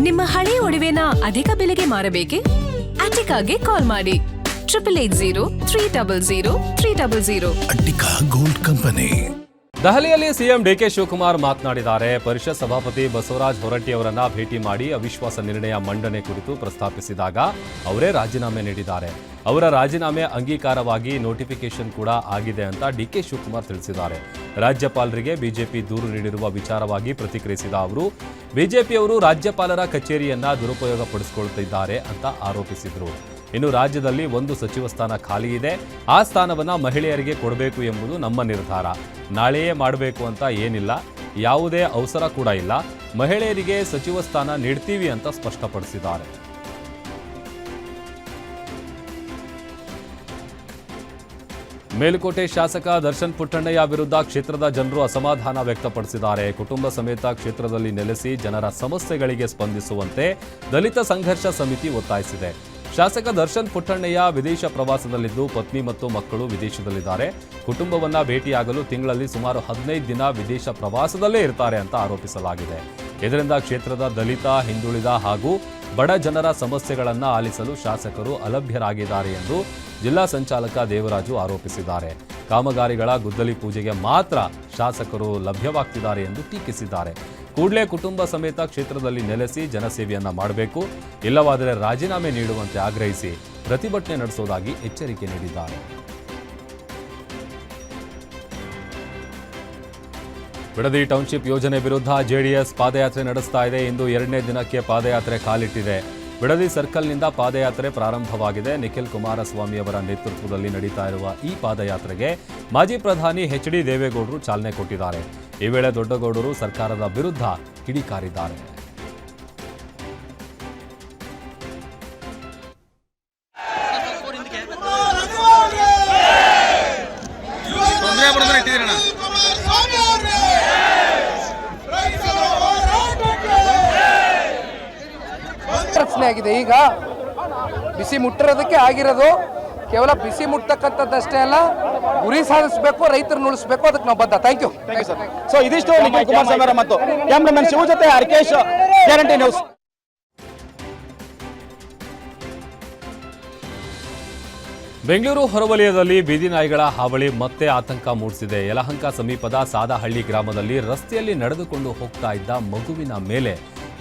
ನಿಮ್ಮ ಹಳೆ ಒಡವೆನ ಅಧಿಕ ಬೆಲೆಗೆ ಮಾರಬೇಕೆ? ಅಟಿಕಾಗೆ ಕಾಲ್ ಮಾಡಿ 8880 ಅಟ್ಟಿಕಾ ಗೋಲ್ಡ್ ಕಂಪನಿ. ದೆಹಲಿಯಲ್ಲಿ ಸಿಎಂ ಡಿಕೆ ಶಿವಕುಮಾರ್ ಮಾತನಾಡಿದ್ದಾರೆ. ಪರಿಷತ್ ಸಭಾಪತಿ ಬಸವರಾಜ ಹೊರಟ್ಟಿ ಅವರನ್ನ ಭೇಟಿ ಮಾಡಿ ಅವಿಶ್ವಾಸ ನಿರ್ಣಯ ಮಂಡನೆ ಕುರಿತು ಪ್ರಸ್ತಾಪಿಸಿದಾಗ ಅವರೇ ರಾಜೀನಾಮೆ ನೀಡಿದ್ದಾರೆ. ಅವರ ರಾಜೀನಾಮೆ ಅಂಗೀಕಾರವಾಗಿ ನೋಟಿಫಿಕೇಶನ್ ಕೂಡ ಆಗಿದೆ ಅಂತ ಡಿಕೆ ಶಿವಕುಮಾರ್ ತಿಳಿಸಿದ್ದಾರೆ. ರಾಜ್ಯಪಾಲರಿಗೆ ಬಿಜೆಪಿ ದೂರು ನೀಡಿರುವ ವಿಚಾರವಾಗಿ ಪ್ರತಿಕ್ರಿಯಿಸಿದ ಅವರು, ಬಿಜೆಪಿಯವರು ರಾಜ್ಯಪಾಲರ ಕಚೇರಿಯನ್ನ ದುರುಪಯೋಗಪಡಿಸಿಕೊಳ್ಳುತ್ತಿದ್ದಾರೆ ಅಂತ ಆರೋಪಿಸಿದರು. ಇನ್ನು ರಾಜ್ಯದಲ್ಲಿ ಒಂದು ಸಚಿವ ಸ್ಥಾನ ಖಾಲಿ ಇದೆ, ಆ ಸ್ಥಾನವನ್ನ ಮಹಿಳೆಯರಿಗೆ ಕೊಡಬೇಕು ಎಂಬುದು ನಮ್ಮ ನಿರ್ಧಾರ. ನಾಳೆಯೇ ಮಾಡಬೇಕು ಅಂತ ಏನಿಲ್ಲ, ಯಾವುದೇ ಅವಸರ ಕೂಡ ಇಲ್ಲ. ಮಹಿಳೆಯರಿಗೆ ಸಚಿವ ಸ್ಥಾನ ನೀಡ್ತೀವಿ ಅಂತ ಸ್ಪಷ್ಟಪಡಿಸಿದ್ದಾರೆ. ಮೇಲುಕೋಟೆ ಶಾಸಕ ದರ್ಶನ್ ಪುಟ್ಟಣ್ಣಯ್ಯ ವಿರುದ್ಧ ಕ್ಷೇತ್ರದ ಜನರು ಅಸಮಾಧಾನ ವ್ಯಕ್ತಪಡಿಸಿದ್ದಾರೆ. ಕುಟುಂಬ ಸಮೇತ ಕ್ಷೇತ್ರದಲ್ಲಿ ನೆಲೆಸಿ ಜನರ ಸಮಸ್ಯೆಗಳಿಗೆ ಸ್ಪಂದಿಸುವಂತೆ ದಲಿತ ಸಂಘರ್ಷ ಸಮಿತಿ ಒತ್ತಾಯಿಸಿದೆ. ಶಾಸಕ ದರ್ಶನ್ ಪುಟ್ಟಣ್ಣಯ್ಯ ವಿದೇಶ ಪ್ರವಾಸದಲ್ಲಿದ್ದು ಪತ್ನಿ ಮತ್ತು ಮಕ್ಕಳು ವಿದೇಶದಲ್ಲಿದ್ದಾರೆ. ಕುಟುಂಬವನ್ನ ಭೇಟಿಯಾಗಲು ತಿಂಗಳಲ್ಲಿ ಸುಮಾರು 15 ದಿನ ವಿದೇಶ ಪ್ರವಾಸದಲ್ಲೇ ಇರ್ತಾರೆ ಅಂತ ಆರೋಪಿಸಲಾಗಿದೆ. ಇದರಿಂದ ಕ್ಷೇತ್ರದ ದಲಿತ, ಹಿಂದುಳಿದ ಹಾಗೂ ಬಡ ಜನರ ಸಮಸ್ಯೆಗಳನ್ನು ಆಲಿಸಲು ಶಾಸಕರು ಅಲಭ್ಯರಾಗಿದ್ದಾರೆ ಎಂದು ಜಿಲ್ಲಾ ಸಂಚಾಲಕ ದೇವರಾಜು ಆರೋಪಿಸಿದ್ದಾರೆ. ಕಾಮಗಾರಿಗಳ ಗುದ್ದಲಿ ಪೂಜೆಗೆ ಮಾತ್ರ ಶಾಸಕರು ಲಭ್ಯವಾಗ್ತಿದ್ದಾರೆ ಎಂದು ಟೀಕಿಸಿದ್ದಾರೆ. ಕೂಡಲೇ ಕುಟುಂಬ ಸಮೇತ ಕ್ಷೇತ್ರದಲ್ಲಿ ನೆಲೆಸಿ ಜನಸೇವೆಯನ್ನ ಮಾಡಬೇಕು, ಇಲ್ಲವಾದರೆ ರಾಜೀನಾಮೆ ನೀಡುವಂತೆ ಆಗ್ರಹಿಸಿ ಪ್ರತಿಭಟನೆ ನಡೆಸುವುದಾಗಿ ಎಚ್ಚರಿಕೆ ನೀಡಿದ್ದಾರೆ. ಬಿಡದಿ ಟೌನ್ಶಿಪ್ ಯೋಜನೆ ವಿರುದ್ಧ ಜೆಡಿಎಸ್ ಪಾದಯಾತ್ರೆ ನಡೆಸ್ತಾ ಇದೆ. ಇಂದು 2ನೇ ದಿನಕ್ಕೆ ಪಾದಯಾತ್ರೆ ಕಾಲಿಟ್ಟಿದೆ. ಬಿಡದಿ ಸರ್ಕಲ್ನಿಂದ ಪಾದಯಾತ್ರೆ ಪ್ರಾರಂಭವಾಗಿದೆ. ನಿಖಿಲ್ ಕುಮಾರಸ್ವಾಮಿ ಅವರ ನೇತೃತ್ವದಲ್ಲಿ ನಡೀತಾ ಇರುವ ಈ ಪಾದಯಾತ್ರೆಗೆ ಮಾಜಿ ಪ್ರಧಾನಿ ಎಚ್.ಡಿ. ದೇವೇಗೌಡರು ಚಾಲನೆ ಕೊಟ್ಟಿದ್ದಾರೆ. ಈ ವೇಳೆ ದೊಡ್ಡಗೌಡರು ಸರ್ಕಾರದ ವಿರುದ್ಧ ಕಿಡಿಕಾರಿದ್ದಾರೆ. ರಚನೆ ಆಗಿದೆ. ಈಗ ಬಿಸಿ ಮುಟ್ಟಿರೋದಕ್ಕೆ ಆಗಿರೋದು ಕೇವಲ ಬಿಸಿ ಮುಟ್ಟತಕ್ಕಂಥದ್ದಷ್ಟೇ ಅಲ್ಲ, ಗುರಿ ಸಾಧಿಸಬೇಕು, ರೈತರನ್ನು ಉಳಿಸಬೇಕು, ಅದಕ್ಕೆ ನಾವು ಬದ್ಧ. Thank you sir. ಸೊ ಇದಿಷ್ಟು ನಿಖಿಲ್ ಕುಮಾರಸ್ವಾಮಿ ಮತ್ತು ಕ್ಯಾಮ್ರಾಮನ್ ಶಿವ ಜೊತೆ ಹರ್ಕೇಶ್, ಗ್ಯಾರಂಟಿ ನ್ಯೂಸ್. ಬೆಂಗಳೂರು ಹೊರವಲಯದಲ್ಲಿ ಬೀದಿ ನಾಯಿಗಳ ಹಾವಳಿ ಮತ್ತೆ ಆತಂಕ ಮೂಡಿಸಿದೆ. ಯಲಹಂಕ ಸಮೀಪದ ಸಾದಹಳ್ಳಿ ಗ್ರಾಮದಲ್ಲಿ ರಸ್ತೆಯಲ್ಲಿ ನಡೆದುಕೊಂಡು ಹೋಗ್ತಾ ಇದ್ದ ಮಗುವಿನ ಮೇಲೆ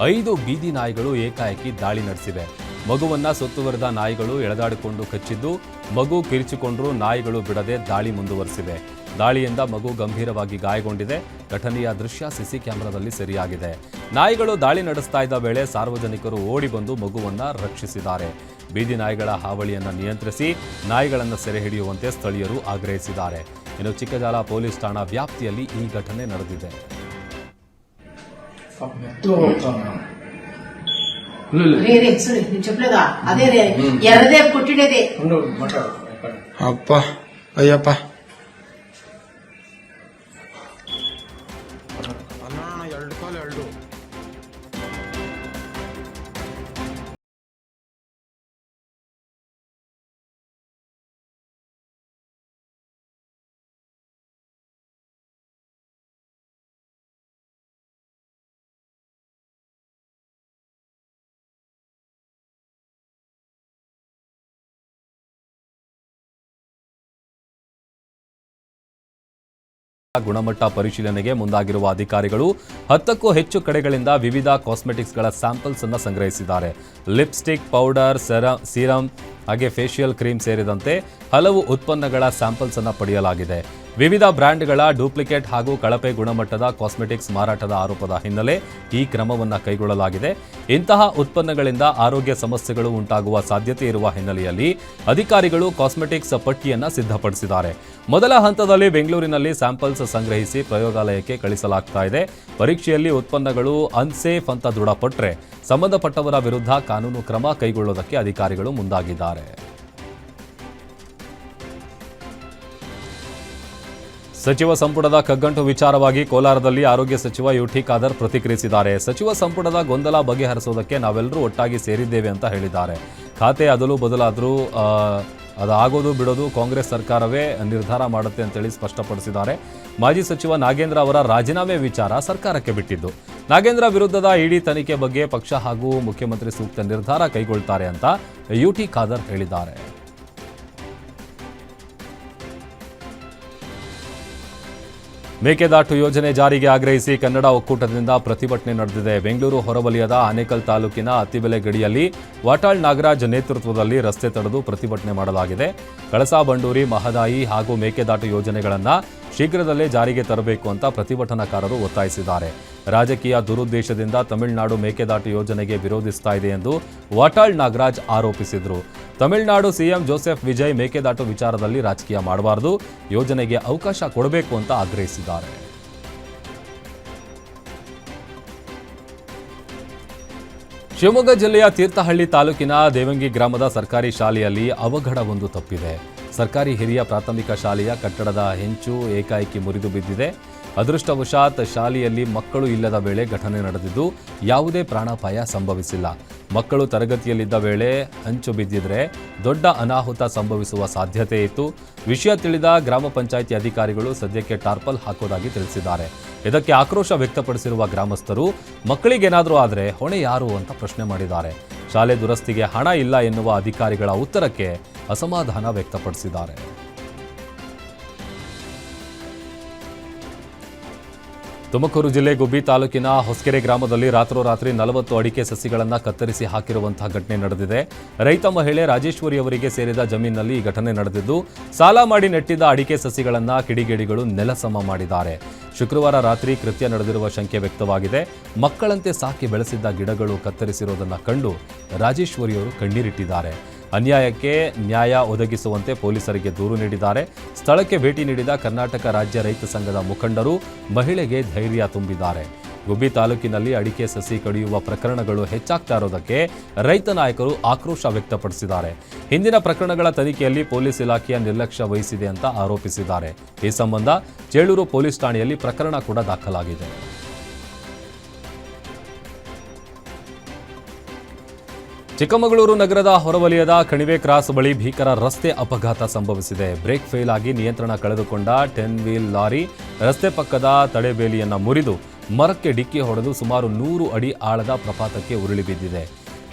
5 ಬೀದಿ ನಾಯಿಗಳು ಏಕಾಏಕಿ ದಾಳಿ ನಡೆಸಿವೆ. ಮಗುವನ್ನ ಸುತ್ತುವರೆದ ನಾಯಿಗಳು ಎಳೆದಾಡಿಕೊಂಡು ಕಚ್ಚಿದ್ದು, ಮಗು ಕಿರಿಚಿಕೊಂಡ್ರೂ ನಾಯಿಗಳು ಬಿಡದೆ ದಾಳಿ ಮುಂದುವರೆಸಿವೆ. ದಾಳಿಯಿಂದ ಮಗು ಗಂಭೀರವಾಗಿ ಗಾಯಗೊಂಡಿದೆ. ಘಟನೆಯ ದೃಶ್ಯ ಸಿಸಿ ಕ್ಯಾಮೆರಾದಲ್ಲಿ ಸೆರೆಯಾಗಿದೆ. ನಾಯಿಗಳು ದಾಳಿ ನಡೆಸ್ತಾ ಇದ್ದ ವೇಳೆ ಸಾರ್ವಜನಿಕರು ಓಡಿ ಬಂದು ಮಗುವನ್ನ ರಕ್ಷಿಸಿದ್ದಾರೆ. ಬೀದಿ ನಾಯಿಗಳ ಹಾವಳಿಯನ್ನು ನಿಯಂತ್ರಿಸಿ ನಾಯಿಗಳನ್ನು ಸೆರೆ ಹಿಡಿಯುವಂತೆ ಸ್ಥಳೀಯರು ಆಗ್ರಹಿಸಿದ್ದಾರೆ. ಇನ್ನು ಚಿಕ್ಕಜಾಲ ಪೊಲೀಸ್ ಠಾಣಾ ವ್ಯಾಪ್ತಿಯಲ್ಲಿ ಈ ಘಟನೆ ನಡೆದಿದೆ. ಅಪ್ಪ ಅಯ್ಯಪ್ಪ ಗುಣಮಟ್ಟ ಪರಿಶೀಲನೆಗೆ ಮುಂದಾಗಿರುವ ಅಧಿಕಾರಿಗಳು 10ಕ್ಕೂ ಹೆಚ್ಚು ಕಡೆಗಳಿಂದ ವಿವಿಧ ಕಾಸ್ಮೆಟಿಕ್ಸ್ಗಳ ಸ್ಯಾಂಪಲ್ಸ್ ಅನ್ನು ಸಂಗ್ರಹಿಸಿದ್ದಾರೆ. ಲಿಪ್ಸ್ಟಿಕ್, ಪೌಡರ್, ಸೀರಮ್ ಹಾಗೆ ಫೇಶಿಯಲ್ ಕ್ರೀಮ್ ಸೇರಿದಂತೆ ಹಲವು ಉತ್ಪನ್ನಗಳ ಸ್ಯಾಂಪಲ್ಸ್ ಅನ್ನು ಪಡೆಯಲಾಗಿದೆ. ವಿವಿಧ ಬ್ರ್ಯಾಂಡ್ಗಳ ಡೂಪ್ಲಿಕೇಟ್ ಹಾಗೂ ಕಳಪೆ ಗುಣಮಟ್ಟದ ಕಾಸ್ಮೆಟಿಕ್ಸ್ ಮಾರಾಟದ ಆರೋಪದ ಹಿನ್ನೆಲೆ ಈ ಕ್ರಮವನ್ನು ಕೈಗೊಳ್ಳಲಾಗಿದೆ. ಇಂತಹ ಉತ್ಪನ್ನಗಳಿಂದ ಆರೋಗ್ಯ ಸಮಸ್ಯೆಗಳು ಉಂಟಾಗುವ ಸಾಧ್ಯತೆ ಇರುವ ಹಿನ್ನೆಲೆಯಲ್ಲಿ ಅಧಿಕಾರಿಗಳು ಕಾಸ್ಮೆಟಿಕ್ಸ್ ಪಟ್ಟಿಯನ್ನು ಸಿದ್ಧಪಡಿಸಿದ್ದಾರೆ. ಮೊದಲ ಹಂತದಲ್ಲಿ ಬೆಂಗಳೂರಿನಲ್ಲಿ ಸ್ಯಾಂಪಲ್ಸ್ ಸಂಗ್ರಹಿಸಿ ಪ್ರಯೋಗಾಲಯಕ್ಕೆ ಕಳಿಸಲಾಗ್ತಾ ಇದೆ. ಪರೀಕ್ಷೆಯಲ್ಲಿ ಉತ್ಪನ್ನಗಳು ಅನ್ಸೇಫ್ ಅಂತ ದೃಢಪಟ್ಟರೆ ಸಂಬಂಧಪಟ್ಟವರ ವಿರುದ್ಧ ಕಾನೂನು ಕ್ರಮ ಕೈಗೊಳ್ಳುವುದಕ್ಕೆ ಅಧಿಕಾರಿಗಳು ಮುಂದಾಗಿದ್ದಾರೆ. ಸಚಿವ ಸಂಪುಟದ ಕಗ್ಗಂಟು ವಿಚಾರವಾಗಿ ಕೋಲಾರದಲ್ಲಿ ಆರೋಗ್ಯ ಸಚಿವ ಯುಟಿ ಖಾದರ್ ಪ್ರತಿಕ್ರಿಯಿಸಿದ್ದಾರೆ. ಸಚಿವ ಸಂಪುಟದ ಗೊಂದಲ ಬಗೆಹರಿಸುವುದಕ್ಕೆ ನಾವೆಲ್ಲರೂ ಒಟ್ಟಾಗಿ ಸೇರಿದ್ದೇವೆ ಅಂತ ಹೇಳಿದ್ದಾರೆ. ಖಾತೆ ಅದಲು ಬದಲಾದರೂ ಅದಾಗೋದು ಬಿಡೋದು ಕಾಂಗ್ರೆಸ್ ಸರ್ಕಾರವೇ ನಿರ್ಧಾರ ಮಾಡುತ್ತೆ ಅಂತೇಳಿ ಸ್ಪಷ್ಟಪಡಿಸಿದ್ದಾರೆ. ಮಾಜಿ ಸಚಿವ ನಾಗೇಂದ್ರ ಅವರ ರಾಜೀನಾಮೆ ವಿಚಾರ ಸರ್ಕಾರಕ್ಕೆ ಬಿಟ್ಟಿದ್ದು. ನಾಗೇಂದ್ರ ವಿರುದ್ಧದ ಇಡಿ ತನಿಖೆ ಬಗ್ಗೆ ಪಕ್ಷ ಹಾಗೂ ಮುಖ್ಯಮಂತ್ರಿ ಸೂಕ್ತ ನಿರ್ಧಾರ ಕೈಗೊಳ್ತಾರೆ ಅಂತ ಯುಟಿ ಖಾದರ್ ಹೇಳಿದ್ದಾರೆ. ಮೇಕೆದಾಟು ಯೋಜನೆ ಜಾರಿಗೆ ಆಗ್ರಹಿಸಿ ಕನ್ನಡ ಒಕ್ಕೂಟದಿಂದ ಪ್ರತಿಭಟನೆ ನಡೆದಿದೆ. ಬೆಂಗಳೂರು ಹೊರವಲಯದ ಆನೇಕಲ್ ತಾಲೂಕಿನ ಅತ್ತಿಬೆಲೆ ಗಡಿಯಲ್ಲಿ ವಾಟಾಳ್ ನಾಗರಾಜ್ ನೇತೃತ್ವದಲ್ಲಿ ರಸ್ತೆ ತಡೆದು ಪ್ರತಿಭಟನೆ ಮಾಡಲಾಗಿದೆ. ಕಳಸಾ ಬಂಡೂರಿ, ಮಹದಾಯಿ ಹಾಗೂ ಮೇಕೆದಾಟು ಯೋಜನೆಗಳನ್ನು ಶೀಘ್ರದಲ್ಲೇ ಜಾರಿಗೆ ತರಬೇಕು ಅಂತ ಪ್ರತಿಭಟನಾಕಾರರು ಒತ್ತಾಯಿಸಿದ್ದಾರೆ. ರಾಜಕೀಯ ದುರುದ್ದೇಶದಿಂದ ತಮಿಳುನಾಡು ಮೇಕೆದಾಟು ಯೋಜನೆಗೆ ವಿರೋಧಿಸ್ತಾ ಇದೆ ಎಂದು ವಾಟಾಳ್ ನಾಗರಾಜ್ ಆರೋಪಿಸಿದರು. ತಮಿಳುನಾಡು ಸಿಎಂ ಜೋಸೆಫ್ ವಿಜಯ್ ಮೇಕೆದಾಟು ವಿಚಾರದಲ್ಲಿ ರಾಜಕೀಯ ಮಾಡಬಾರದು, ಯೋಜನೆಗೆ ಅವಕಾಶ ಕೊಡಬೇಕು ಅಂತ ಆಗ್ರಹಿಸಿದ್ದಾರೆ. ಶಿವಮೊಗ್ಗ ಜಿಲ್ಲೆಯ ತೀರ್ಥಹಳ್ಳಿ ತಾಲೂಕಿನ ದೇವಂಗಿ ಗ್ರಾಮದ ಸರ್ಕಾರಿ ಶಾಲೆಯಲ್ಲಿ ಅವಘಡವೊಂದು ತಪ್ಪಿದೆ. ಸರ್ಕಾರಿ ಹಿರಿಯ ಪ್ರಾಥಮಿಕ ಶಾಲೆಯ ಕಟ್ಟಡದ ಹೆಂಚು ಏಕಾಏಕಿ ಮುರಿದು ಬಿದ್ದಿದೆ. ಅದೃಷ್ಟವಶಾತ್ ಶಾಲೆಯಲ್ಲಿ ಮಕ್ಕಳು ಇಲ್ಲದ ವೇಳೆ ಘಟನೆ ನಡೆದಿದ್ದು ಯಾವುದೇ ಪ್ರಾಣಾಪಾಯ ಸಂಭವಿಸಿಲ್ಲ. ಮಕ್ಕಳು ತರಗತಿಯಲ್ಲಿದ್ದ ವೇಳೆ ಹಂಚು ಬಿದ್ದಿದ್ರೆ ದೊಡ್ಡ ಅನಾಹುತ ಸಂಭವಿಸುವ ಸಾಧ್ಯತೆ ಇತ್ತು. ವಿಷಯ ತಿಳಿದ ಗ್ರಾಮ ಪಂಚಾಯಿತಿ ಅಧಿಕಾರಿಗಳು ಸದ್ಯಕ್ಕೆ ಟಾರ್ಪಲ್ ಹಾಕೋದಾಗಿ ತಿಳಿಸಿದ್ದಾರೆ. ಇದಕ್ಕೆ ಆಕ್ರೋಶ ವ್ಯಕ್ತಪಡಿಸಿರುವ ಗ್ರಾಮಸ್ಥರು ಮಕ್ಕಳಿಗೇನಾದರೂ ಆದರೆ ಹೊಣೆ ಯಾರು ಅಂತ ಪ್ರಶ್ನೆ ಮಾಡಿದ್ದಾರೆ. ಶಾಲೆ ದುರಸ್ತಿಗೆ ಹಣ ಇಲ್ಲ ಎನ್ನುವ ಅಧಿಕಾರಿಗಳ ಉತ್ತರಕ್ಕೆ ಅಸಮಾಧಾನ ವ್ಯಕ್ತಪಡಿಸಿದ್ದಾರೆ. ತುಮಕೂರು ಜಿಲ್ಲೆ ಗುಬ್ಬಿ ತಾಲೂಕಿನ ಹೊಸಕೆರೆ ಗ್ರಾಮದಲ್ಲಿ ರಾತ್ರೋರಾತ್ರಿ 40 ಅಡಿಕೆ ಸಸಿಗಳನ್ನು ಕತ್ತರಿಸಿ ಹಾಕಿರುವಂತಹ ಘಟನೆ ನಡೆದಿದೆ. ರೈತ ಮಹಿಳೆ ರಾಜೇಶ್ವರಿ ಅವರಿಗೆ ಸೇರಿದ ಜಮೀನಿನಲ್ಲಿ ಈ ಘಟನೆ ನಡೆದಿದ್ದು, ಸಾಲ ಮಾಡಿ ನೆಟ್ಟಿದ್ದ ಅಡಿಕೆ ಸಸಿಗಳನ್ನು ಕಿಡಿಗೇಡಿಗಳು ನೆಲಸಮ ಮಾಡಿದ್ದಾರೆ. ಶುಕ್ರವಾರ ರಾತ್ರಿ ಕೃತ್ಯ ನಡೆದಿರುವ ಶಂಕೆ ವ್ಯಕ್ತವಾಗಿದೆ. ಮಕ್ಕಳಂತೆ ಸಾಕಿ ಬೆಳೆಸಿದ್ದ ಗಿಡಗಳು ಕತ್ತರಿಸಿರುವುದನ್ನು ಕಂಡು ರಾಜೇಶ್ವರಿಯವರು ಕಣ್ಣೀರಿಟ್ಟಿದ್ದಾರೆ. ಅನ್ಯಾಯಕ್ಕೆ ನ್ಯಾಯ ಒದಗಿಸುವಂತೆ ಪೊಲೀಸರಿಗೆ ದೂರು ನೀಡಿದ್ದಾರೆ. ಸ್ಥಳಕ್ಕೆ ಭೇಟಿ ನೀಡಿದ ಕರ್ನಾಟಕ ರಾಜ್ಯ ರೈತ ಸಂಘದ ಮುಖಂಡರು ಮಹಿಳೆಗೆ ಧೈರ್ಯ ತುಂಬಿದ್ದಾರೆ. ಗುಬ್ಬಿ ತಾಲೂಕಿನಲ್ಲಿ ಅಡಿಕೆ ಸಸಿ ಕಡಿಯುವ ಪ್ರಕರಣಗಳು ಹೆಚ್ಚಾಗ್ತಾ ಇರೋದಕ್ಕೆ ರೈತ ನಾಯಕರು ಆಕ್ರೋಶ ವ್ಯಕ್ತಪಡಿಸಿದ್ದಾರೆ. ಹಿಂದಿನ ಪ್ರಕರಣಗಳ ತನಿಖೆಯಲ್ಲಿ ಪೊಲೀಸ್ ಇಲಾಖೆಯ ನಿರ್ಲಕ್ಷ್ಯ ವಹಿಸಿದೆ ಅಂತ ಆರೋಪಿಸಿದ್ದಾರೆ. ಈ ಸಂಬಂಧ ಚೇಳೂರು ಪೊಲೀಸ್ ಠಾಣೆಯಲ್ಲಿ ಪ್ರಕರಣ ಕೂಡ ದಾಖಲಾಗಿದೆ. ಚಿಕ್ಕಮಗಳೂರು ನಗರದ ಹೊರವಲಯದ ಕಣಿವೆ ಕ್ರಾಸ್ ಬಳಿ ಭೀಕರ ರಸ್ತೆ ಅಪಘಾತ ಸಂಭವಿಸಿದೆ. ಬ್ರೇಕ್ ಫೇಲ್ ಆಗಿ ನಿಯಂತ್ರಣ ಕಳೆದುಕೊಂಡ 10 ವೀಲ್ ಲಾರಿ ರಸ್ತೆ ಪಕ್ಕದ ತಡೆಬೇಲಿಯನ್ನು ಮುರಿದು ಮರಕ್ಕೆ ಡಿಕ್ಕಿ ಹೊಡೆದು ಸುಮಾರು 100 ಅಡಿ ಆಳದ ಪ್ರಪಾತಕ್ಕೆ ಉರುಳಿ ಬಿದ್ದಿದೆ.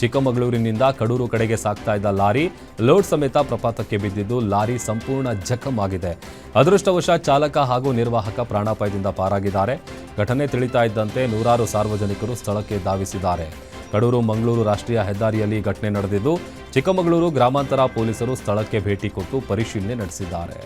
ಚಿಕ್ಕಮಗಳೂರಿನಿಂದ ಕಡೂರು ಕಡೆಗೆ ಸಾಗ್ತಾ ಇದ್ದ ಲಾರಿ ಲೋಡ್ ಸಮೇತ ಪ್ರಪಾತಕ್ಕೆ ಬಿದ್ದಿದ್ದು ಲಾರಿ ಸಂಪೂರ್ಣ ಜಖಂ ಆಗಿದೆ. ಅದೃಷ್ಟವಶಾತ್ ಚಾಲಕ ಹಾಗೂ ನಿರ್ವಾಹಕ ಪ್ರಾಣಾಪಾಯದಿಂದ ಪಾರಾಗಿದ್ದಾರೆ. ಘಟನೆ ತಿಳಿತಾ ಇದ್ದಂತೆ ನೂರಾರು ಸಾರ್ವಜನಿಕರು ಸ್ಥಳಕ್ಕೆ ಧಾವಿಸಿದ್ದಾರೆ. ಕಡೂರು ಮಂಗಳೂರು ರಾಷ್ಟ್ರೀಯ ಹೆದ್ದಾರಿಯಲ್ಲಿ ಘಟನೆ ನಡೆದಿದ್ದು, ಚಿಕ್ಕಮಗಳೂರು ಗ್ರಾಮಾಂತರ ಪೊಲೀಸರು ಸ್ಥಳಕ್ಕೆ ಭೇಟಿ ಕೊಟ್ಟು ಪರಿಶೀಲನೆ ನಡೆಸಿದ್ದಾರೆ.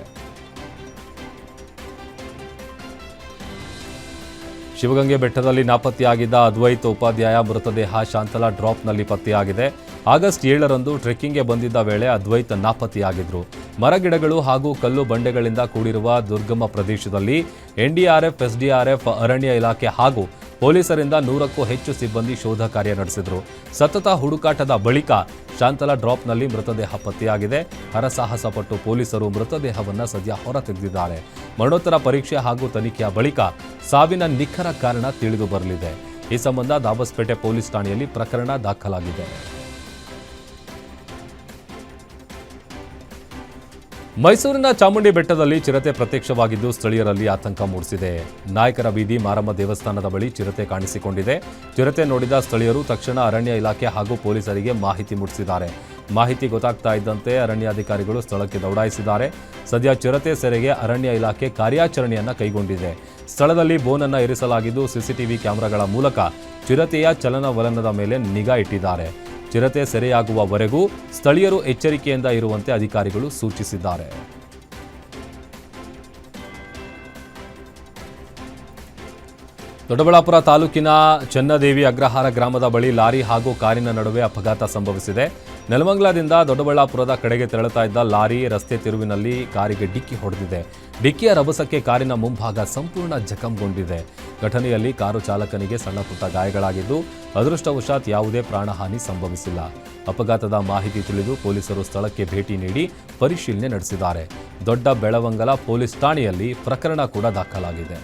ಶಿವಗಂಗೆ ಬೆಟ್ಟದಲ್ಲಿ ನಾಪತ್ತೆಯಾಗಿದ್ದ ಅದ್ವೈತ್ ಉಪಾಧ್ಯಾಯ ಮೃತದೇಹ ಶಾಂತಲಾ ಡ್ರಾಪ್ನಲ್ಲಿ ಪತ್ತೆಯಾಗಿದೆ. ಆಗಸ್ಟ್ 7ರಂದು ಟ್ರೆಕ್ಕಿಂಗ್ಗೆ ಬಂದಿದ್ದ ವೇಳೆ ಅದ್ವೈತ್ ನಾಪತ್ತೆಯಾಗಿದ್ರು. ಮರಗಿಡಗಳು ಹಾಗೂ ಕಲ್ಲು ಬಂಡೆಗಳಿಂದ ಕೂಡಿರುವ ದುರ್ಗಮ ಪ್ರದೇಶದಲ್ಲಿ ಎನ್ಡಿಆರ್ಎಫ್, ಎಸ್ಡಿಆರ್ಎಫ್, ಅರಣ್ಯ ಇಲಾಖೆ ಹಾಗೂ ಪೊಲೀಸರಿಂದ 100ಕ್ಕೂ ಹೆಚ್ಚು ಸಿಬ್ಬಂದಿ ಶೋಧ ಕಾರ್ಯ ನಡೆಸಿದ್ರು. ಸತತ ಹುಡುಕಾಟದ ಬಳಿಕ ಶಾಂತಲಾ ಡ್ರಾಪ್ನಲ್ಲಿ ಮೃತದೇಹ ಪತ್ತೆಯಾಗಿದೆ. ಹರಸಾಹಸ ಪಟ್ಟು ಪೊಲೀಸರು ಮೃತದೇಹವನ್ನು ಸದ್ಯ ಹೊರತೆಗೆದಿದ್ದಾರೆ. ಮರಣೋತ್ತರ ಪರೀಕ್ಷೆ ಹಾಗೂ ತನಿಖೆಯ ಬಳಿಕ ಸಾವಿನ ನಿಖರ ಕಾರಣ ತಿಳಿದು ಬರಲಿದೆ. ಈ ಸಂಬಂಧ ದಾಬಸ್ಪೇಟೆ ಪೊಲೀಸ್ ಠಾಣೆಯಲ್ಲಿ ಪ್ರಕರಣ ದಾಖಲಾಗಿದೆ. ಮೈಸೂರಿನ ಚಾಮುಂಡಿ ಬೆಟ್ಟದಲ್ಲಿ ಚಿರತೆ ಪ್ರತ್ಯಕ್ಷವಾಗಿದ್ದು ಸ್ಥಳೀಯರಲ್ಲಿ ಆತಂಕ ಮೂಡಿಸಿದೆ. ನಾಯಕರ ಬೀದಿ ಮಾರಮ್ಮ ದೇವಸ್ಥಾನದ ಬಳಿ ಚಿರತೆ ಕಾಣಿಸಿಕೊಂಡಿದೆ. ಚಿರತೆ ನೋಡಿದ ಸ್ಥಳೀಯರು ತಕ್ಷಣ ಅರಣ್ಯ ಇಲಾಖೆ ಹಾಗೂ ಪೊಲೀಸರಿಗೆ ಮಾಹಿತಿ ಮೂಡಿಸಿದ್ದಾರೆ. ಮಾಹಿತಿ ಗೊತ್ತಾಗ್ತಾ ಇದ್ದಂತೆ ಅರಣ್ಯಾಧಿಕಾರಿಗಳು ಸ್ಥಳಕ್ಕೆ ದೌಡಾಯಿಸಿದ್ದಾರೆ. ಸದ್ಯ ಚಿರತೆ ಸೆರೆಗೆ ಅರಣ್ಯ ಇಲಾಖೆ ಕಾರ್ಯಾಚರಣೆಯನ್ನು ಕೈಗೊಂಡಿದೆ. ಸ್ಥಳದಲ್ಲಿ ಬೋನನ್ನು ಇರಿಸಲಾಗಿದ್ದು ಸಿಸಿಟಿವಿ ಕ್ಯಾಮೆರಾಗಳ ಮೂಲಕ ಚಿರತೆಯ ಚಲನವಲನದ ಮೇಲೆ ನಿಗಾ ಇಟ್ಟಿದ್ದಾರೆ. ಚಿರತೆ ಸೆರೆಯಾಗುವವರೆಗೂ ಸ್ಥಳೀಯರು ಎಚ್ಚರಿಕೆಯಿಂದ ಇರುವಂತೆ ಅಧಿಕಾರಿಗಳು ಸೂಚಿಸಿದ್ದಾರೆ. ದೊಡ್ಡಬಳ್ಳಾಪುರ ತಾಲೂಕಿನ ಚನ್ನದೇವಿ ಅಗ್ರಹಾರ ಗ್ರಾಮದ ಬಳಿ ಲಾರಿ ಹಾಗೂ ಕಾರಿನ ನಡುವೆ ಅಪಘಾತ ಸಂಭವಿಸಿದೆ. ನೆಲಮಂಗಲದಿಂದ ದೊಡ್ಡಬಳ್ಳಾಪುರದ ಕಡೆಗೆ ತೆರಳುತ್ತಾ ಇದ್ದ ಲಾರಿ ರಸ್ತೆ ತಿರುವಿನಲ್ಲಿ ಕಾರಿಗೆ ಡಿಕ್ಕಿ ಹೊಡೆದಿದೆ. ಡಿಕ್ಕಿಯ ರಭಸಕ್ಕೆ ಕಾರಿನ ಮುಂಭಾಗ ಸಂಪೂರ್ಣ ಜಖಂಗೊಂಡಿದೆ. ಘಟನೆಯಲ್ಲಿ ಕಾರು ಚಾಲಕನಿಗೆ ಸಣ್ಣ ಪುಟ್ಟ ಗಾಯಗಳಾಗಿದ್ದು, ಅದೃಷ್ಟವಶಾತ್ ಯಾವುದೇ ಪ್ರಾಣಹಾನಿ ಸಂಭವಿಸಿಲ್ಲ. ಅಪಘಾತದ ಮಾಹಿತಿ ತಿಳಿದು ಪೊಲೀಸರು ಸ್ಥಳಕ್ಕೆ ಭೇಟಿ ನೀಡಿ ಪರಿಶೀಲನೆ ನಡೆಸಿದ್ದಾರೆ. ದೊಡ್ಡ ಬೆಳವಂಗಲ ಪೊಲೀಸ್ ಠಾಣೆಯಲ್ಲಿ ಪ್ರಕರಣ ಕೂಡ ದಾಖಲಾಗಿದೆ.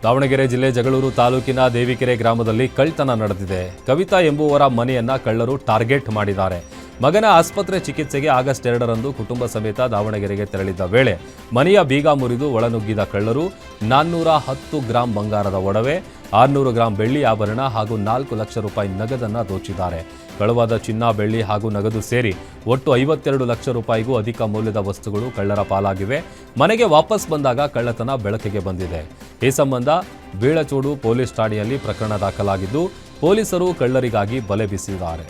ದಾವಣಗೆರೆ ಜಿಲ್ಲೆ ಜಗಳೂರು ತಾಲೂಕಿನ ದೇವಿಕೆರೆ ಗ್ರಾಮದಲ್ಲಿ ಕಳ್ಳತನ ನಡೆದಿದೆ. ಕವಿತಾ ಎಂಬುವರ ಮನೆಯನ್ನ ಕಳ್ಳರು ಟಾರ್ಗೆಟ್ ಮಾಡಿದ್ದಾರೆ. ಮಗನ ಆಸ್ಪತ್ರೆ ಚಿಕಿತ್ಸೆಗೆ ಆಗಸ್ಟ್ 2ರಂದು ಕುಟುಂಬ ಸಮೇತ ದಾವಣಗೆರೆಗೆ ತೆರಳಿದ್ದ ವೇಳೆ ಮನೆಯ ಬೀಗ ಮುರಿದು ಒಳನುಗ್ಗಿದ ಕಳ್ಳರು 410 ಗ್ರಾಂ ಬಂಗಾರದ ಒಡವೆ, 600 ಗ್ರಾಂ ಬೆಳ್ಳಿ ಆಭರಣ ಹಾಗೂ 4 ಲಕ್ಷ ರೂಪಾಯಿ ನಗದನ್ನು ದೋಚಿದ್ದಾರೆ. ಕಳುವಾದ ಚಿನ್ನ, ಬೆಳ್ಳಿ ಹಾಗೂ ನಗದು ಸೇರಿ ಒಟ್ಟು 52 ಲಕ್ಷ ರೂಪಾಯಿಗೂ ಅಧಿಕ ಮೌಲ್ಯದ ವಸ್ತುಗಳು ಕಳ್ಳರ ಪಾಲಾಗಿವೆ. ಮನೆಗೆ ವಾಪಸ್ ಬಂದಾಗ ಕಳ್ಳತನ ಬೆಳಕಿಗೆ ಬಂದಿದೆ. ಈ ಸಂಬಂಧ ಬೀಳಚೂಡು ಪೊಲೀಸ್ ಠಾಣೆಯಲ್ಲಿ ಪ್ರಕರಣ ದಾಖಲಾಗಿದ್ದು ಪೊಲೀಸರು ಕಳ್ಳರಿಗಾಗಿ ಬಲೆ ಬೀಸಿದ್ದಾರೆ.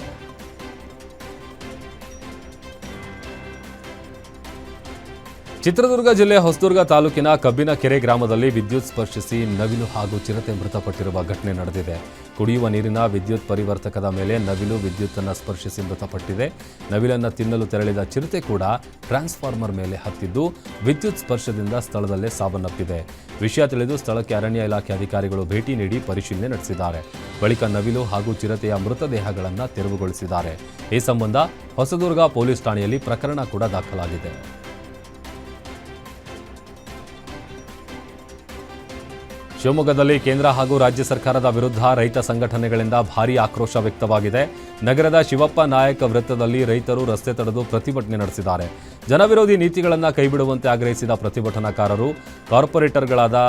ಚಿತ್ರದುರ್ಗ ಜಿಲ್ಲೆ ಹೊಸದುರ್ಗ ತಾಲೂಕಿನ ಕಬ್ಬಿನಕೆರೆ ಗ್ರಾಮದಲ್ಲಿ ವಿದ್ಯುತ್ ಸ್ಪರ್ಶಿಸಿ ನವಿಲು ಹಾಗೂ ಚಿರತೆ ಮೃತಪಟ್ಟಿರುವ ಘಟನೆ ನಡೆದಿದೆ. ಕುಡಿಯುವ ನೀರಿನ ವಿದ್ಯುತ್ ಪರಿವರ್ತಕದ ಮೇಲೆ ನವಿಲು ವಿದ್ಯುತ್ತನ್ನು ಸ್ಪರ್ಶಿಸಿ ಮೃತಪಟ್ಟಿದೆ. ನವಿಲನ್ನು ತಿನ್ನಲು ತೆರಳಿದ ಚಿರತೆ ಕೂಡ ಟ್ರಾನ್ಸ್ಫಾರ್ಮರ್ ಮೇಲೆ ಹತ್ತಿದ್ದು ವಿದ್ಯುತ್ ಸ್ಪರ್ಶದಿಂದ ಸ್ಥಳದಲ್ಲೇ ಸಾವನ್ನಪ್ಪಿದೆ. ವಿಷಯ ತಿಳಿದು ಸ್ಥಳಕ್ಕೆ ಅರಣ್ಯ ಇಲಾಖೆ ಅಧಿಕಾರಿಗಳು ಭೇಟಿ ನೀಡಿ ಪರಿಶೀಲನೆ ನಡೆಸಿದ್ದಾರೆ. ಬಳಿಕ ನವಿಲು ಹಾಗೂ ಚಿರತೆಯ ಮೃತದೇಹಗಳನ್ನು ತೆರವುಗೊಳಿಸಿದ್ದಾರೆ. ಈ ಸಂಬಂಧ ಹೊಸದುರ್ಗ ಪೊಲೀಸ್ ಠಾಣೆಯಲ್ಲಿ ಪ್ರಕರಣ ಕೂಡ ದಾಖಲಾಗಿದೆ. ಶಿವಮೊಗ್ಗದಲ್ಲಿ ಕೇಂದ್ರ ಹಾಗೂ ರಾಜ್ಯ ಸರ್ಕಾರದ ವಿರುದ್ಧ ರೈತ ಸಂಘಟನೆಗಳಿಂದ ಭಾರೀ ಆಕ್ರೋಶ ವ್ಯಕ್ತವಾಗಿದೆ. ನಗರದ ಶಿವಪ್ಪ ನಾಯಕ ವೃತ್ತದಲ್ಲಿ ರೈತರು ರಸ್ತೆ ತಡೆದು ಪ್ರತಿಭಟನೆ ನಡೆಸಿದ್ದಾರೆ. ಜನವಿರೋಧಿ ನೀತಿಗಳನ್ನು ಕೈಬಿಡುವಂತೆ ಆಗ್ರಹಿಸಿದ ಪ್ರತಿಭಟನಾಕಾರರು ಕಾರ್ಪೊರೇಟರ್ಗಳಾದ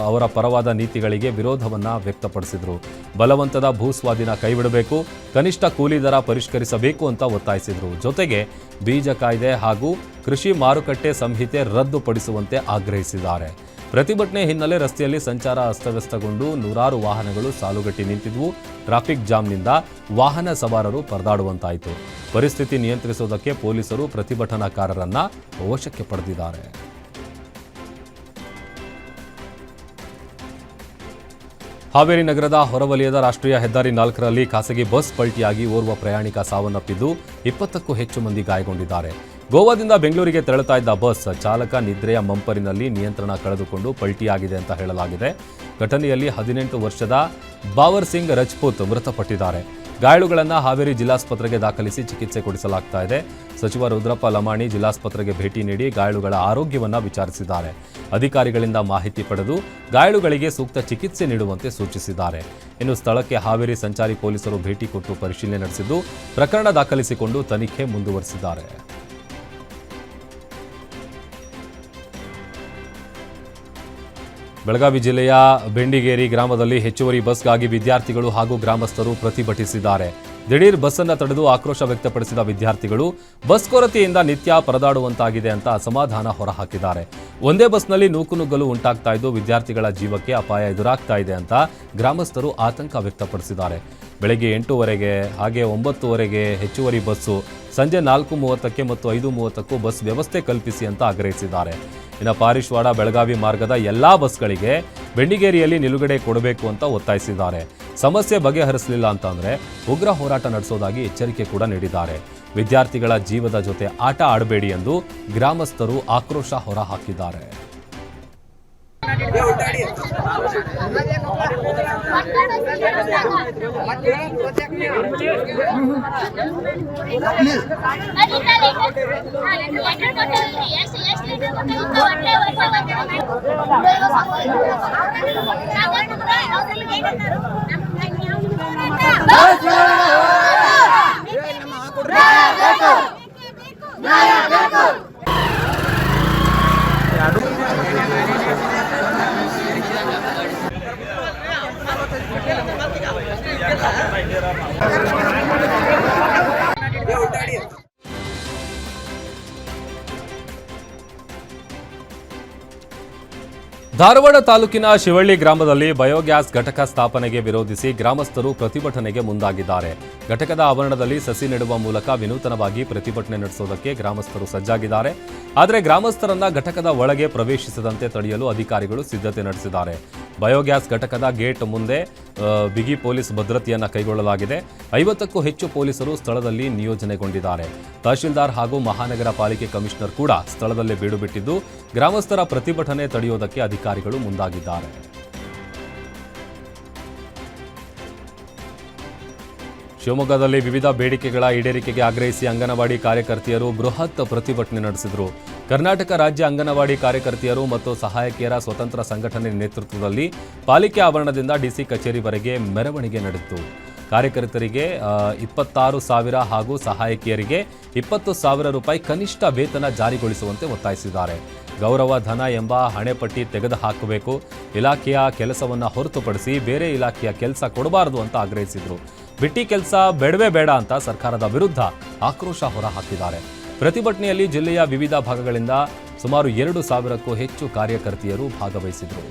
ಅವರ ಪರವಾದ ನೀತಿಗಳಿಗೆ ವಿರೋಧವನ್ನು ವ್ಯಕ್ತಪಡಿಸಿದರು. ಬಲವಂತದ ಭೂಸ್ವಾಧೀನ ಕೈಬಿಡಬೇಕು, ಕನಿಷ್ಠ ಕೂಲಿ ದರ ಪರಿಷ್ಕರಿಸಬೇಕು ಅಂತ ಒತ್ತಾಯಿಸಿದರು. ಜೊತೆಗೆ ಬೀಜ ಕಾಯ್ದೆ ಹಾಗೂ ಕೃಷಿ ಮಾರುಕಟ್ಟೆ ಸಂಹಿತೆ ರದ್ದುಪಡಿಸುವಂತೆ ಆಗ್ರಹಿಸಿದ್ದಾರೆ. ಪ್ರತಿಭಟನೆ ಹಿನ್ನೆಲೆ ರಸ್ತೆಯಲ್ಲಿ ಸಂಚಾರ ಅಸ್ತವ್ಯಸ್ತಗೊಂಡು ನೂರಾರು ವಾಹನಗಳು ಸಾಲುಗಟ್ಟಿ ನಿಂತಿದ್ವು. ಟ್ರಾಫಿಕ್ ಜಾಮ್ನಿಂದ ವಾಹನ ಸವಾರರು ಪರದಾಡುವಂತಾಯಿತು. ಪರಿಸ್ಥಿತಿ ನಿಯಂತ್ರಿಸುವುದಕ್ಕೆ ಪೊಲೀಸರು ಪ್ರತಿಭಟನಾಕಾರರನ್ನ ವಶಕ್ಕೆ ಪಡೆದಿದ್ದಾರೆ. ಹಾವೇರಿ ನಗರದ ಹೊರವಲಯದ ರಾಷ್ಟ್ರೀಯ ಹೆದ್ದಾರಿ 4ರಲ್ಲಿ ಖಾಸಗಿ ಬಸ್ ಪಲ್ಟಿಯಾಗಿ ಓರ್ವ ಪ್ರಯಾಣಿಕ ಸಾವನ್ನಪ್ಪಿದ್ದು 20ಕ್ಕೂ ಹೆಚ್ಚು ಮಂದಿ ಗಾಯಗೊಂಡಿದ್ದಾರೆ. ಗೋವಾದಿಂದ ಬೆಂಗಳೂರಿಗೆ ತೆರಳುತ್ತಾ ಇದ್ದ ಬಸ್ ಚಾಲಕ ನಿದ್ರೆಯ ಮಂಪರಿನಲ್ಲಿ ನಿಯಂತ್ರಣ ಕಳೆದುಕೊಂಡು ಪಲ್ಟಿಯಾಗಿದೆ ಅಂತ ಹೇಳಲಾಗಿದೆ. ಘಟನೆಯಲ್ಲಿ 18 ವರ್ಷದ ಬಾವರ್ ಸಿಂಗ್ ರಜಪೂತ್ ಮೃತಪಟ್ಟಿದ್ದಾರೆ. ಗಾಯಾಳುಗಳನ್ನು ಹಾವೇರಿ ಜಿಲ್ಲಾಸ್ಪತ್ರೆಗೆ ದಾಖಲಿಸಿ ಚಿಕಿತ್ಸೆ ಕೊಡಿಸಲಾಗ್ತಾ ಇದೆ. ಸಚಿವ ರುದ್ರಪ್ಪ ಲಮಾಣಿ ಜಿಲ್ಲಾಸ್ಪತ್ರೆಗೆ ಭೇಟಿ ನೀಡಿ ಗಾಯಾಳುಗಳ ಆರೋಗ್ಯವನ್ನು ವಿಚಾರಿಸಿದ್ದಾರೆ. ಅಧಿಕಾರಿಗಳಿಂದ ಮಾಹಿತಿ ಪಡೆದು ಗಾಯಾಳುಗಳಿಗೆ ಸೂಕ್ತ ಚಿಕಿತ್ಸೆ ನೀಡುವಂತೆ ಸೂಚಿಸಿದ್ದಾರೆ. ಇನ್ನು ಸ್ಥಳಕ್ಕೆ ಹಾವೇರಿ ಸಂಚಾರಿ ಪೊಲೀಸರು ಭೇಟಿ ಕೊಟ್ಟು ಪರಿಶೀಲನೆ ನಡೆಸಿದ್ದು ಪ್ರಕರಣ ದಾಖಲಿಸಿಕೊಂಡು ತನಿಖೆ ಮುಂದುವರೆಸಿದ್ದಾರೆ. ಬೆಳಗಾವಿ ಜಿಲ್ಲೆಯ ಬೆಂಡಿಗೇರಿ ಗ್ರಾಮದಲ್ಲಿ ಹೆಚ್ಚುವರಿ ಬಸ್ಗಾಗಿ ವಿದ್ಯಾರ್ಥಿಗಳು ಹಾಗೂ ಗ್ರಾಮಸ್ಥರು ಪ್ರತಿಭಟಿಸಿದ್ದಾರೆ. ದಿಢೀರ್ ಬಸ್ಸನ್ನು ತಡೆದು ಆಕ್ರೋಶ ವ್ಯಕ್ತಪಡಿಸಿದ ವಿದ್ಯಾರ್ಥಿಗಳು ಬಸ್ ಕೊರತೆಯಿಂದ ನಿತ್ಯ ಪರದಾಡುವಂತಾಗಿದೆ ಅಂತ ಅಸಮಾಧಾನ ಹೊರಹಾಕಿದ್ದಾರೆ. ಒಂದೇ ಬಸ್ನಲ್ಲಿ ನೂಕುನುಗ್ಗಲು ಉಂಟಾಗ್ತಾ ಇದ್ದು ವಿದ್ಯಾರ್ಥಿಗಳ ಜೀವಕ್ಕೆ ಅಪಾಯ ಎದುರಾಗ್ತಾ ಇದೆ ಅಂತ ಗ್ರಾಮಸ್ಥರು ಆತಂಕ ವ್ಯಕ್ತಪಡಿಸಿದ್ದಾರೆ. ಬೆಳಗ್ಗೆ 8ವರೆಗೆ ಹಾಗೆ 9ವರೆಗೆ ಹೆಚ್ಚುವರಿ ಬಸ್ಸು, ಸಂಜೆ 4:30ಕ್ಕೆ ಮತ್ತು 5:30ಕ್ಕೂ ಬಸ್ ವ್ಯವಸ್ಥೆ ಕಲ್ಪಿಸಿ ಅಂತ ಆಗ್ರಹಿಸಿದ್ದಾರೆ. ಇನ್ನು ಪಾರಿಶ್ವಾಡ ಬೆಳಗಾವಿ ಮಾರ್ಗದ ಎಲ್ಲಾ ಬಸ್ಗಳಿಗೆ ಬೆಂಡಿಗೇರಿಯಲ್ಲಿ ನಿಲುಗಡೆ ಕೊಡಬೇಕು ಅಂತ ಒತ್ತಾಯಿಸಿದ್ದಾರೆ. ಸಮಸ್ಯೆ ಬಗೆಹರಿಸಲಿಲ್ಲ ಅಂತಂದ್ರೆ ಉಗ್ರ ಹೋರಾಟ ನಡೆಸೋದಾಗಿ ಎಚ್ಚರಿಕೆ ಕೂಡ ನೀಡಿದ್ದಾರೆ. ವಿದ್ಯಾರ್ಥಿಗಳ ಜೀವದ ಜೊತೆ ಆಟ ಆಡಬೇಡಿ ಎಂದು ಗ್ರಾಮಸ್ಥರು ಆಕ್ರೋಶ ಹೊರಹಾಕಿದ್ದಾರೆ. ಧಾರವಾಡ ತಾಲೂಕಿನ ಶಿವಳ್ಳಿ ಗ್ರಾಮದಲ್ಲಿ ಬಯೋಗ್ಯಾಸ್ ಘಟಕ ಸ್ಥಾಪನೆಗೆ ವಿರೋಧಿಸಿ ಗ್ರಾಮಸ್ಥರು ಪ್ರತಿಭಟನೆಗೆ ಮುಂದಾಗಿದ್ದಾರೆ. ಘಟಕದ ಆವರಣದಲ್ಲಿ ಸಸಿ ನೆಡುವ ಮೂಲಕ ವಿನೂತನವಾಗಿ ಪ್ರತಿಭಟನೆ ನಡೆಸುವುದಕ್ಕೆ ಗ್ರಾಮಸ್ಥರು ಸಜ್ಜಾಗಿದ್ದಾರೆ. ಆದರೆ ಗ್ರಾಮಸ್ಥರನ್ನ ಘಟಕದ ಒಳಗೆ ಪ್ರವೇಶಿಸದಂತೆ ತಡೆಯಲು ಅಧಿಕಾರಿಗಳು ಸಿದ್ಧತೆ ನಡೆಸಿದ್ದಾರೆ. ಬಯೋಗ್ಯಾಸ್ ಘಟಕದ ಗೇಟ್ ಮುಂದೆ ಬಿಗಿ ಪೊಲೀಸ್ ಭದ್ರತೆಯನ್ನು ಕೈಗೊಳ್ಳಲಾಗಿದೆ. 50ಕ್ಕೂ ಹೆಚ್ಚು ಪೊಲೀಸರು ಸ್ಥಳದಲ್ಲಿ ನಿಯೋಜನೆಗೊಂಡಿದ್ದಾರೆ. ತಹಶೀಲ್ದಾರ್ ಹಾಗೂ ಮಹಾನಗರ ಪಾಲಿಕೆ ಕಮಿಷನರ್ ಕೂಡ ಸ್ಥಳದಲ್ಲೇ ಬೀಡು ಬಿಟ್ಟಿದ್ದು ಗ್ರಾಮಸ್ಥರ ಪ್ರತಿಭಟನೆ ತಡೆಯುವುದಕ್ಕೆ ಅಧಿಕಾರಿಗಳು ಮುಂದಾಗಿದ್ದಾರೆ. ಶಿವಮೊಗ್ಗದಲ್ಲಿ ವಿವಿಧ ಬೇಡಿಕೆಗಳ ಈಡೇರಿಕೆಗೆ ಆಗ್ರಹಿಸಿ ಅಂಗನವಾಡಿ ಕಾರ್ಯಕರ್ತೆಯರು ಬೃಹತ್ ಪ್ರತಿಭಟನೆ ನಡೆಸಿದರು. ಕರ್ನಾಟಕ ರಾಜ್ಯ ಅಂಗನವಾಡಿ ಕಾರ್ಯಕರ್ತೆಯರು ಮತ್ತು ಸಹಾಯಕಿಯರ ಸ್ವತಂತ್ರ ಸಂಘಟನೆ ನೇತೃತ್ವದಲ್ಲಿ ಪಾಲಿಕೆ ಆವರಣದಿಂದ ಡಿಸಿ ಕಚೇರಿವರೆಗೆ ಮೆರವಣಿಗೆ ನಡೆಯಿತು. ಕಾರ್ಯಕರ್ತರಿಗೆ 26,000 ಹಾಗೂ ಸಹಾಯಕಿಯರಿಗೆ 20,000 ರೂಪಾಯಿ ಕನಿಷ್ಠ ವೇತನ ಜಾರಿಗೊಳಿಸುವಂತೆ ಒತ್ತಾಯಿಸಿದ್ದಾರೆ. ಗೌರವ ಧನ ಎಂಬ ಹಣೆಪಟ್ಟಿ ತೆಗೆದುಹಾಕಬೇಕು, ಇಲಾಖೆಯ ಕೆಲಸವನ್ನು ಹೊರತುಪಡಿಸಿ ಬೇರೆ ಇಲಾಖೆಯ ಕೆಲಸ ಕೊಡಬಾರದು ಅಂತ ಆಗ್ರಹಿಸಿದರು. ಬಿಟ್ಟಿ ಕೆಲಸ ಬೇಡವೇ ಬೇಡ ಅಂತ ಸರ್ಕಾರದ ವಿರುದ್ಧ ಆಕ್ರೋಶ ಹೊರಹಾಕಿದ್ದಾರೆ. ಪ್ರತಿಭಟನೆಯಲ್ಲಿ ಜಿಲ್ಲೆಯ ವಿವಿಧ ಭಾಗಗಳಿಂದ ಸುಮಾರು 2,000ಕ್ಕೂ ಹೆಚ್ಚು ಕಾರ್ಯಕರ್ತೆಯರು ಭಾಗವಹಿಸಿದರು.